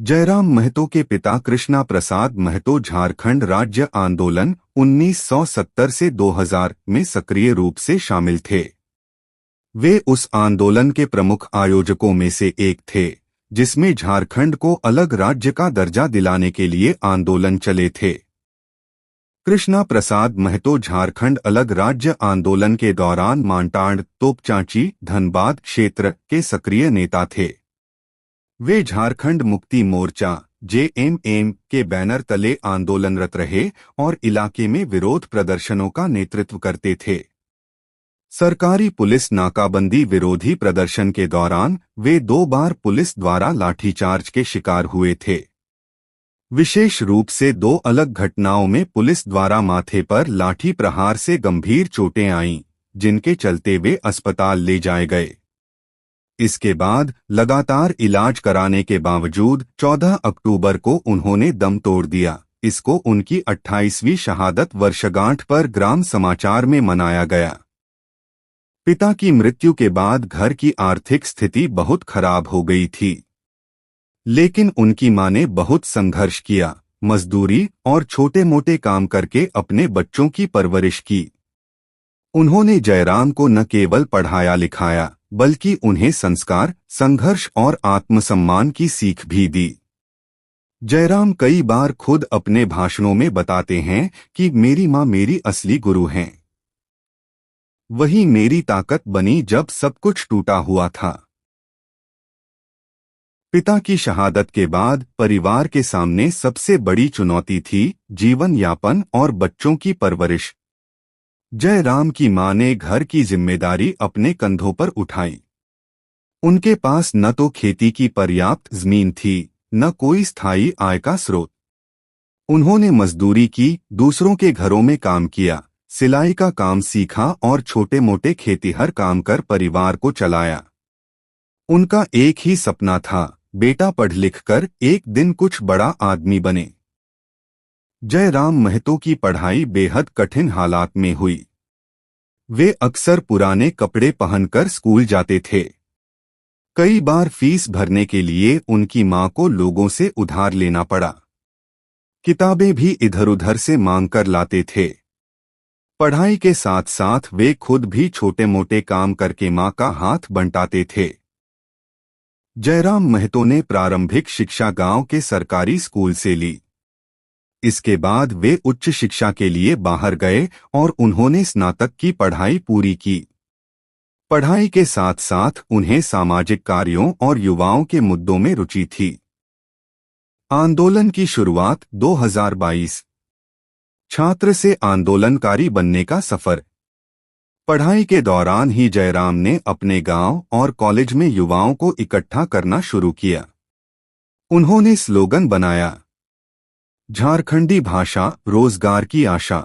जयराम महतो के पिता कृष्णा प्रसाद महतो झारखंड राज्य आंदोलन 1970 से 2000 में सक्रिय रूप से शामिल थे। वे उस आंदोलन के प्रमुख आयोजकों में से एक थे जिसमें झारखंड को अलग राज्य का दर्जा दिलाने के लिए आंदोलन चले थे। कृष्णा प्रसाद महतो झारखंड अलग राज्य आंदोलन के दौरान मांटाड़, तोपचांची, धनबाद क्षेत्र के सक्रिय नेता थे। वे झारखंड मुक्ति मोर्चा (जेएमएम) के बैनर तले आंदोलनरत रहे और इलाके में विरोध प्रदर्शनों का नेतृत्व करते थे। सरकारी पुलिस नाकाबंदी विरोधी प्रदर्शन के दौरान वे 2 बार पुलिस द्वारा लाठीचार्ज के शिकार हुए थे। विशेष रूप से 2 अलग घटनाओं में पुलिस द्वारा माथे पर लाठी प्रहार से गंभीर चोटें आईं, जिनके चलते वे अस्पताल ले जाए गए। इसके बाद लगातार इलाज कराने के बावजूद 14 अक्टूबर को उन्होंने दम तोड़ दिया। इसको उनकी 28वीं शहादत वर्षगांठ पर ग्राम समाचार में मनाया गया। पिता की मृत्यु के बाद घर की आर्थिक स्थिति बहुत खराब हो गई थी, लेकिन उनकी मां ने बहुत संघर्ष किया, मजदूरी और छोटे-मोटे काम करके अपने बच्चों की परवरिश की। उन्होंने जयराम को न केवल पढ़ाया लिखाया बल्कि उन्हें संस्कार, संघर्ष और आत्मसम्मान की सीख भी दी। जयराम कई बार खुद अपने भाषणों में बताते हैं कि मेरी मां मेरी असली गुरु हैं। वही मेरी ताकत बनी जब सब कुछ टूटा हुआ था। पिता की शहादत के बाद परिवार के सामने सबसे बड़ी चुनौती थी जीवन यापन और बच्चों की परवरिश। जयराम की मां ने घर की जिम्मेदारी अपने कंधों पर उठाई। उनके पास न तो खेती की पर्याप्त जमीन थी, न कोई स्थायी आय का स्रोत। उन्होंने मजदूरी की, दूसरों के घरों में काम किया, सिलाई का काम सीखा और छोटे-मोटे खेतीहर काम कर परिवार को चलाया। उनका एक ही सपना था, बेटा पढ़ लिख कर एक दिन कुछ बड़ा आदमी बने। जयराम महतो की पढ़ाई बेहद कठिन हालात में हुई। वे अक्सर पुराने कपड़े पहनकर स्कूल जाते थे। कई बार फीस भरने के लिए उनकी मां को लोगों से उधार लेना पड़ा। किताबें भी इधर-उधर से मांगकर लाते थे। पढ़ाई के साथ साथ वे खुद भी छोटे-मोटे काम करके मां का हाथ बंटाते थे। जयराम महतो ने प्रारंभिक शिक्षा गांव के सरकारी स्कूल से ली। इसके बाद वे उच्च शिक्षा के लिए बाहर गए और उन्होंने स्नातक की पढ़ाई पूरी की। पढ़ाई के साथ साथ उन्हें सामाजिक कार्यों और युवाओं के मुद्दों में रुचि थी। आंदोलन की शुरुआत 2022। छात्र से आंदोलनकारी बनने का सफर। पढ़ाई के दौरान ही जयराम ने अपने गांव और कॉलेज में युवाओं को इकट्ठा करना शुरू किया। उन्होंने स्लोगन बनाया, झारखंडी भाषा रोजगार की आशा,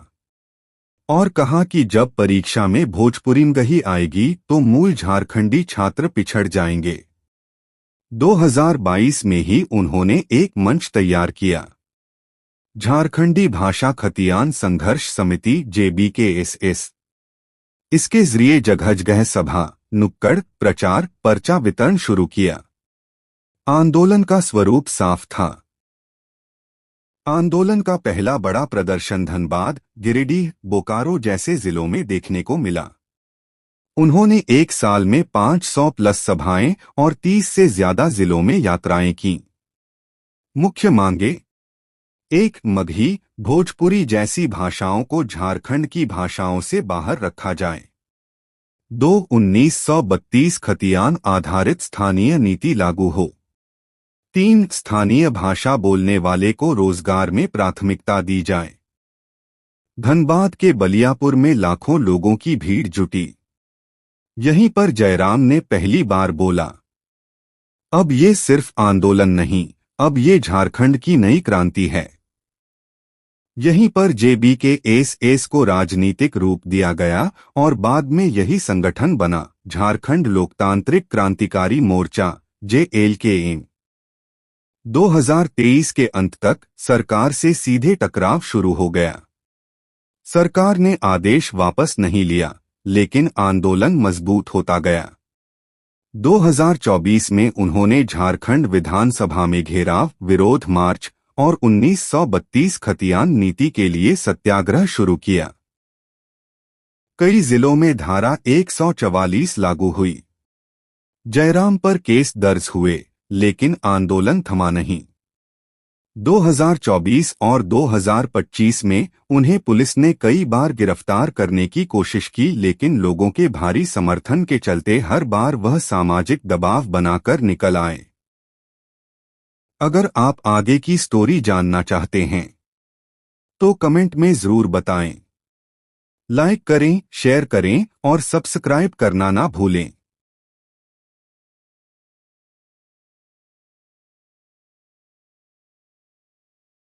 और कहा कि जब परीक्षा में भोजपुरी आएगी तो मूल झारखंडी छात्र पिछड़ जाएंगे। 2022 में ही उन्होंने एक मंच तैयार किया, झारखंडी भाषा खतियान संघर्ष समिति (JBKSS). इसके जरिए जगह-जगह सभा, नुक्कड़, प्रचार, पर्चा वितरण शुरू किया। आंदोलन का स्वरूप साफ था। आंदोलन का पहला बड़ा प्रदर्शन धनबाद, गिरिडीह, बोकारो जैसे जिलों में देखने को मिला। उन्होंने एक साल में 500 प्लस सभाएं और 30 से ज्यादा जिलों में यात्राएं की। मुख्य मांगे: 1. मगही, भोजपुरी जैसी भाषाओं को झारखंड की भाषाओं से बाहर रखा जाए। 2. 1932 खतियान आधारित स्थानीय नीति लागू हो। 3. स्थानीय भाषा बोलने वाले को रोजगार में प्राथमिकता दी जाए। धनबाद के बलियापुर में लाखों लोगों की भीड़ जुटी। यहीं पर जयराम ने पहली बार बोला, अब ये सिर्फ आंदोलन नहीं, अब ये झारखंड की नई क्रांति है। यहीं पर JBKSS को राजनीतिक रूप दिया गया और बाद में यही संगठन बना, झारखंड लोकतांत्रिक क्रांतिकारी मोर्चा (JLKM). 2023 के अंत तक सरकार से सीधे टकराव शुरू हो गया। सरकार ने आदेश वापस नहीं लिया, लेकिन आंदोलन मजबूत होता गया। 2024 में उन्होंने झारखंड विधानसभा में घेराव, विरोध मार्च और 1932 खतियान नीति के लिए सत्याग्रह शुरू किया। कई जिलों में धारा 144 लागू हुई। जयराम पर केस दर्ज हुए, लेकिन आंदोलन थमा नहीं। 2024 और 2025 में उन्हें पुलिस ने कई बार गिरफ्तार करने की कोशिश की, लेकिन लोगों के भारी समर्थन के चलते हर बार वह सामाजिक दबाव बनाकर निकल आए। अगर आप आगे की स्टोरी जानना चाहते हैं तो कमेंट में जरूर बताएं। लाइक करें, शेयर करें और सब्सक्राइब करना ना भूलें।